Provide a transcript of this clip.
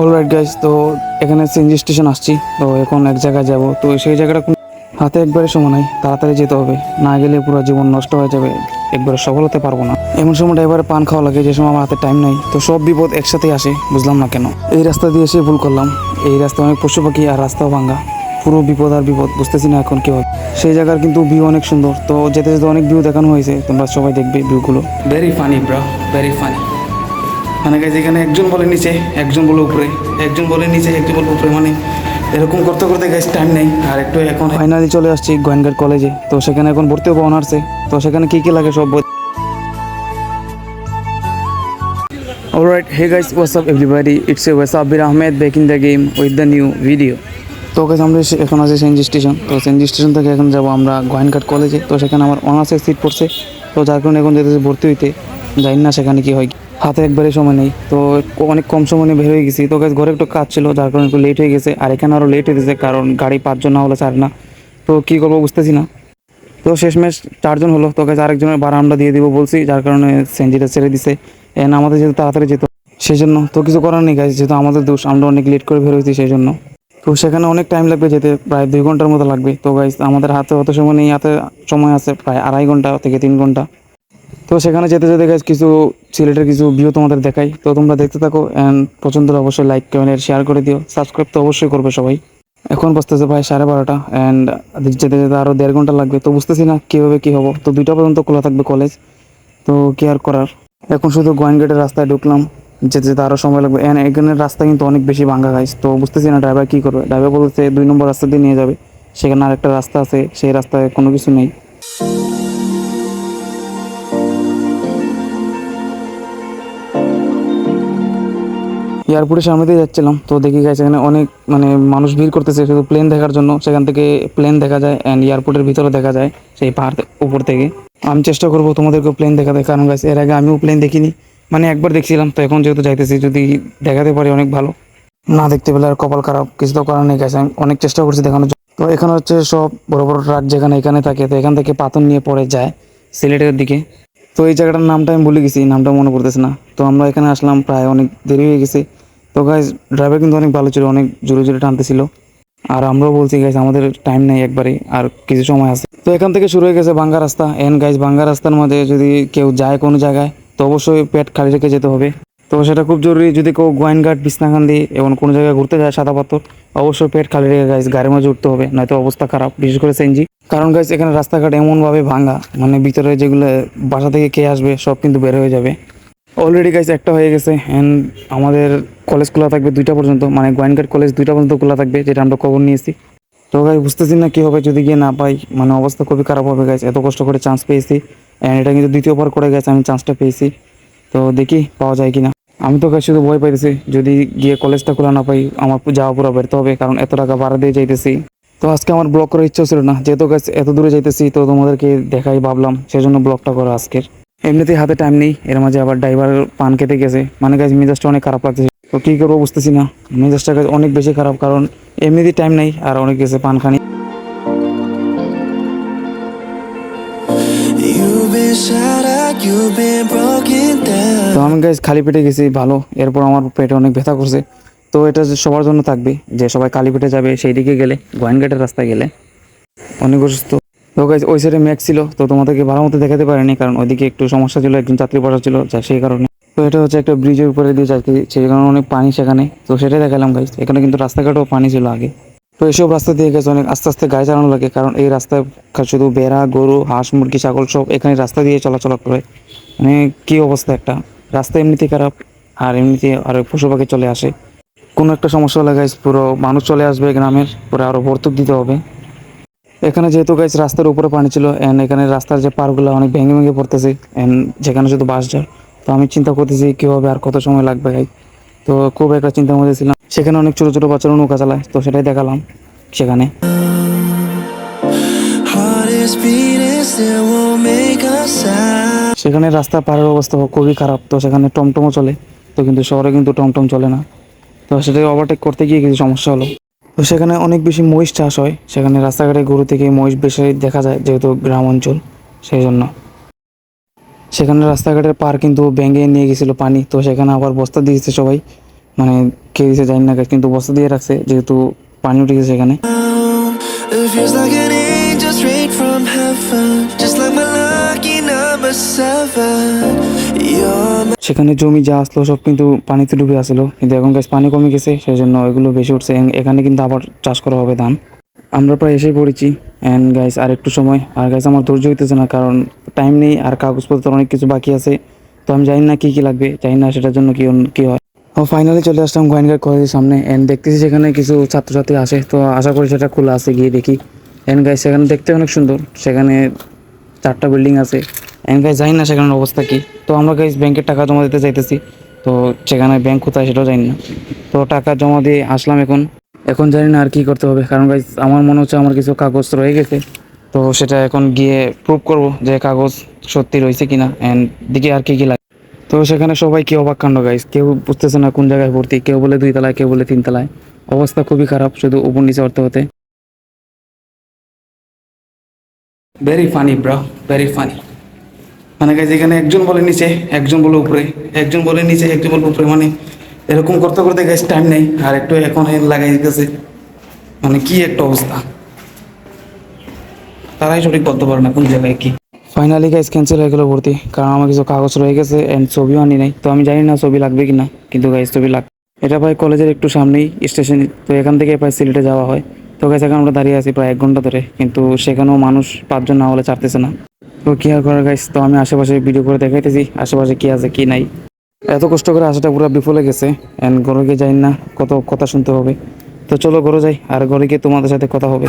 Alright guys, তো এখানে CNG station আসছি। তো এখন এক জায়গায় যাব, তো সেই জায়গাটা হাতে একবারে সময় নাই, তাড়াতাড়ি যেতে হবে, না গেলে পুরো জীবন নষ্ট হয়ে যাবে, একবারে সফল হতে পারবো না। এমন সময়টা এবারে পান খাওয়া লাগে যে সময় আমার হাতে টাইম নাই। তো সব বিপদ একসাথেই আসে, বুঝলাম না কেন এই রাস্তা দিয়ে এসে ভুল করলাম। এই রাস্তায় অনেক পশু পাখি আর রাস্তাও ভাঙ্গা, পুরো বিপদ আর বিপদ, বুঝতেছি না এখন কি হবে। সেই জায়গার কিন্তু ভিউ অনেক সুন্দর, তো যেতে যেতে অনেক ভিউ দেখানো হয়েছে, তোমরা সবাই দেখবে ভিউগুলো। Very funny bra, very funny. মানে গাইজ এখানে একজন বলে নিচে, একজন বলে উপরে, একজন বলে নিচে, একজন বলে উপরে, মানে এরকম করতে করতে গাইজ টাইম নেই। আর একটু এখন ফাইনালি চলে আসছি গোয়েনঘাট কলেজে। তো সেখানে এখন ভর্তি হবো অনার্সে। তো সেখানে কী কী লাগে সব। Alright, hey guys, what's up everybody? It's your Sabir Ahmed back in the game with the new video. তো গাইজ আমরা এখন আছি সিএনজি স্টেশন। তো সিএনজি স্টেশন থেকে এখন যাবো আমরা গোয়েনঘাট কলেজে। তো সেখানে আমার অনার্সের সিট পড়ছে, তো যার কারণে এখন যেতেছি ভর্তি হইতে। জানি না সেখানে কি হয়, হাতে একবারে সময় নেই। তো অনেক কম সময় নিয়ে বের হয়ে গেছি। তো গাইজ ঘরে একটু কাজ ছিল, যার কারণে একটু লেট হয়ে গেছে। আর এখানে আরও লেট হয়ে গেছে, কারণ গাড়ি 5 জন না হলে ছাড় না। তো কী করবো বুঝতেছি না। তো শেষমেশ 4 জন হলো। তো গাইজ আরেকজনের ভাড়া আমরা দিয়ে দিব বলছি, যার কারণে সিএনজিটা ছেড়ে দিছে। এন্ড আমাদের যেহেতু তাড়াতাড়ি যেত, সেই জন্য তো কিছু করার নেই গাইজ, যেহেতু আমাদের দোষ, আমরা অনেক লেট করে বের হয়েছি সেই জন্য। তো সেখানে অনেক টাইম লাগবে যেতে, প্রায় 2 ঘন্টার মতো লাগবে। তো গাইজ আমাদের হাতে অত সময় নেই, হাতে সময় আছে প্রায় 2.5 ঘন্টা থেকে 3 ঘন্টা। তো সেখানে যেতে যেতে গাইজ কিছু সিলেটের কিছু ভিউ তোমাদের দেখাই। তো তোমরা দেখতে থাকো, অ্যান্ড পছন্দ হলে অবশ্যই লাইক কমেন্ট শেয়ার করে দিও, সাবস্ক্রাইব তো অবশ্যই করবে সবাই। এখন বসতেছে প্রায় 12:30, অ্যান্ড যেতে যেতে আরও 1.5 ঘন্টা লাগবে। তো বুঝতেছি না কীভাবে কী হবো। তো 2টা পর্যন্ত খোলা থাকবে কলেজ, তো কি আর করার। এখন শুধু গোয়েনগেটের রাস্তায় ঢুকলাম, যেতে যেতে আরও সময় লাগবে। অ্যান্ড এখানের রাস্তা কিন্তু অনেক বেশি ভাঙ্গা গাইজ। তো বুঝতেছি না ড্রাইভার কী করবে। ড্রাইভার বলছে 2 নম্বর রাস্তা দিয়ে নিয়ে যাবে, সেখানে আরেকটা রাস্তা আছে, সেই রাস্তায় কোনো কিছু নেই। এয়ারপোর্টের সামনে দিয়ে যাচ্ছিলাম, তো দেখি গেছে এখানে অনেক মানুষ ভিড় করতেছে শুধু প্লেন দেখার জন্য। সেখান থেকে প্লেন দেখা যায়, অ্যান্ড এয়ারপোর্টের ভিতরে দেখা যায় সেই পাহাড় উপর থেকে। আমি চেষ্টা করবো তোমাদেরকেও প্লেন দেখাতে, কারণ গাছ এর আগে আমিও প্লেন দেখিনি, একবার দেখছিলাম। তো এখন যেহেতু যাইতেছি, যদি দেখাতে পারি অনেক ভালো, না দেখতে পেলে আর কপাল খারাপ, কিছু তো করার নেই গাছ। আমি অনেক চেষ্টা করছি দেখানোর জন্য। তো এখানে হচ্ছে সব বড় বড় ট্রাক যেখানে এখানে থাকে, তো এখান থেকে পাথর নিয়ে পড়ে যায় সিলেটের দিকে। তো এই জায়গাটার নামটা আমি ভুলে গেছি, নামটা মনে পড়তেছে না। তো আমরা এখানে আসলাম, প্রায় অনেক দেরি হয়ে গেছে। তো গাইজ ড্রাইভার কিন্তু অনেক ভালো ছিল, অনেক জোরে জোরে টানতেছিল। আর আমরাও বলছি গাইজ আমাদের টাইম নেই একবারে, আর কিছু সময় আছে। তো এখান থেকে শুরু হয়ে গেছে ভাঙ্গা রাস্তা। গাইজ ভাঙ্গা রাস্তার মধ্যে যদি কেউ যায় কোনো জায়গায়, তো অবশ্যই পেট খালি রেখে যেতে হবে। তো সেটা খুব জরুরি। যদি কেউ গোয়েনঘাট, বিছনাকান্দি এবং কোনো জায়গায় ঘুরতে যায় সাদা পাথর, অবশ্যই পেট খালি রেখে গাইজ গাড়ির মাঝে উঠতে হবে, নয়তো অবস্থা খারাপ, বিশেষ করে সিএনজি। কারণ গাইজ এখানে রাস্তাঘাট এমনভাবে ভাঙ্গা, ভিতরে যেগুলো বাসা থেকে খেয়ে আসবে সব কিন্তু বের হয়ে যাবে। অলরেডি গাইজ একটা হয়ে গেছে। অ্যান্ড আমাদের কলেজ খোলা থাকবে 2টা পর্যন্ত, গোয়েনঘাট কলেজ 2টা পর্যন্ত খোলা থাকবে, যেটা আমরা খবর নিয়েছি। তো গাইজ বুঝতেছি না কী হবে, যদি গিয়ে না পাই, অবস্থা খুবই খারাপ হবে গাইজ। এত কষ্ট করে চান্স পেয়েছি, অ্যান্ড এটা কিন্তু 2য় বার করে গেছে আমি চান্সটা পেয়েছি। তো দেখি পাওয়া যায় কিনা। আমি তো গাইজ শুধু ভয় পাইতেছি, যদি গিয়ে কলেজটা খোলা না পাই, আমার যাওয়া পুরো ব্যর্থ হবে, কারণ এত টাকা ভাড়া দিয়ে যাইতেছি। তো আজকে আমার ব্লগ করার ইচ্ছা ছিল না, যেহেতু গাইজ এত দূরে যাইতেছি, তো তোমাদেরকে দেখাই ভাবলাম, সেজন্য ব্লগটা করা আজকের। এমনিতেই হাতে টাইম নেই, এর মাঝে আবার ড্রাইভার পান খেতে গেছে, গাইজ মেজাজটা অনেক খারাপ লাগতেছে। তো কী করবো বুঝতেছি না, মেজাজটা গাইজ অনেক বেশি খারাপ, কারণ এমনিতেই টাইম নেই আর অনেক গেছে পান খানি। তো আমি গাইজ খালি পেটে গেছি ভালো, এরপর আমার পেটে অনেক ব্যথা করছে। তো এটা যে সবার জন্য থাকবে, যে সবাই খালি পেটে যাবে সেই দিকে গেলে, গোয়েনঘাটের রাস্তায় গেলে অনেক অসুস্থ। তো গাইজ ওই সাইডে ম্যাক ছিল, তো তোমাদেরকে ভালো মতো দেখাতে পারিনি, কারণ ওইদিকে একটু সমস্যা ছিল, একজন যাত্রী বসা ছিল, যা সেই কারণে। তো এটা হচ্ছে একটা ব্রিজের উপরে দিয়ে যাচ্ছি, সেই কারণে অনেক পানি সেখানে। তো সেটাই দেখালাম গাইজ, এখানে কিন্তু রাস্তাঘাটও পানি ছিল আগে। তো এসব রাস্তা দিয়ে গেছে অনেক আস্তে আস্তে গাড়ি চালানো লাগে, কারণ এই রাস্তায় শুধু বেড়া, গরু, হাঁস, মুরগি, ছাগল সব এখানে রাস্তা দিয়ে চলাচল করে। কী অবস্থা একটা, রাস্তা এমনিতেই খারাপ, আর এমনিতে আর পশু পাখি চলে আসে। কোনো একটা সমস্যা হলে গাইজ পুরো মানুষ চলে আসবে গ্রামের, পরে আরও ভর্তুক দিতে হবে। এখানে যেহেতু গাইজ রাস্তার উপরে পানি ছিল, অ্যান্ড এখানে রাস্তার যে পারগুলো অনেক ভেঙে ভেঙে পড়তেছে, অ্যান্ড যেখানে শুধু বাস যায়। তো আমি চিন্তা করতেছি কীভাবে আর কত সময় লাগবে গাইজ। তো খুব একটা চিন্তার মধ্যে ছিলাম। সেখানে অনেক ছোটো ছোটো বাচ্চারা নৌকা চালায়, তো সেটাই দেখালাম সেখানে। সেখানে রাস্তা পারের অবস্থা খুবই খারাপ, তো সেখানে টমটমও চলে। তো কিন্তু শহরে কিন্তু টমটম চলে না, তো সেটাকে ওভারটেক করতে গিয়ে কিছু সমস্যা হলো। তো সেখানে অনেক বেশি মহিষ চাষ হয়, সেখানে রাস্তাঘাটে গরু থেকে মহিষ বেশি দেখা যায়, যেহেতু গ্রাম অঞ্চল সেই জন্য। সেখানে রাস্তাঘাটের পার কিন্তু ভেঙে নিয়ে গেছিলো পানি, তো সেখানে আবার বস্তা দিয়েছে সবাই, খেয়ে দিয়েছে জানি না guys, কিন্তু বস্তা দিয়ে রাখছে যেহেতু পানি উঠে গেছে সেখানে। It feels like an angel straight from heaven, just like my lucky number 7. You're সেখানে জমি যা আসলো সব কিন্তু পানিতে ডুবে আসলো, কিন্তু এখন গাছ পানি কমে গেছে সেই জন্য এগুলো বেশি উঠছে। এখানে কিন্তু আবার চাষ করা হবে ধান। আমরা প্রায় এসেই পড়েছি অ্যান্ড গাইস আর একটু সময়, আর গাইস আমার ধৈর্য হইতেছে না কারণ টাইম নেই আর কাগজপত্র অনেক কিছু বাকি আছে। তো আমি জানি না কী কী লাগবে, জানি না সেটার জন্য কী হয়। ও ফাইনালি চলে আসলাম গোয়েনঘাট কলেজের সামনে অ্যান্ড দেখতেছি সেখানে কিছু ছাত্রছাত্রী আসে, তো আশা করি সেটা খোলা আছে, গিয়ে দেখি। অ্যান্ড গাইস সেখানে দেখতে অনেক সুন্দর, সেখানে 4টা বিল্ডিং আছে অ্যান্ড গাইস জানি না সেখানের অবস্থা কী। তো আমরা গাইস ব্যাংকের টাকা জমা দিতে চাইতেছি, তো সেখানে ব্যাংক কোথায় সেটাও জানি না। তো টাকা জমা দিয়ে আসলাম, এখন এখন জানি না আর কী করতে হবে কারণ গাইস আমার মনে হচ্ছে আমার কিছু কাগজ রয়ে গেছে। তো সেটা এখন গিয়ে প্রুভ করব যে কাগজ সত্যি রয়েছে কিনা অ্যান্ড দিকে আর কী কী লাগে। তো সেখানে সবাই কি অবাক কাণ্ড গাইস, কেউ বুঝতেছে না কোন জায়গায় ভর্তি, কেউ বলে 2 তলায়, কেউ বলে 3 তলায়। অবস্থা খুবই খারাপ, শুধু উপর নিচে হতে হতে। Very funny bro, very funny. মানে গাইস এখানে একজন বলে নিচে, একজন বলে উপরে, একজন বলে নিচে, একজন বলে উপরে, মানে এরকম করতে করতে গাইস টাইম নেই আর একটু এখন লাগাই গেছে। মানে কি একটা অবস্থা, তারাই সঠিক বলতে পারে না কোন জায়গায় কি। ফাইনালি গাইস ক্যান্সেল হয়ে গেল ভর্তি, কারণ আমার কিছু কাগজ রয়ে গেছে অ্যান্ড ছবিও আনি নাই। তো আমি জানি না ছবি লাগবে কি না, কিন্তু গাইস ছবি লাগ। এটা ভাই কলেজের একটু সামনেই স্টেশন, তো এখান থেকে প্রায় সিলেটে যাওয়া হয়। তো গাইস এখন আমরা দাঁড়িয়ে আছি প্রায় 1 ঘন্টা ধরে, কিন্তু সেখানেও মানুষ 5 জন না হলে ছাড়তেছে না। তো কি আর করার গাইস, তো আমি আশেপাশে ভিডিও করে দেখাইতেছি আশেপাশে কি আছে কি নাই। এত কষ্ট করে আসাটা পুরো বিফলে গেছে অ্যান্ড ঘরে গিয়ে জানি না কত কথা শুনতে হবে। তো চলো ঘরে যাই, আর ঘরে গিয়ে তোমাদের সাথে কথা হবে।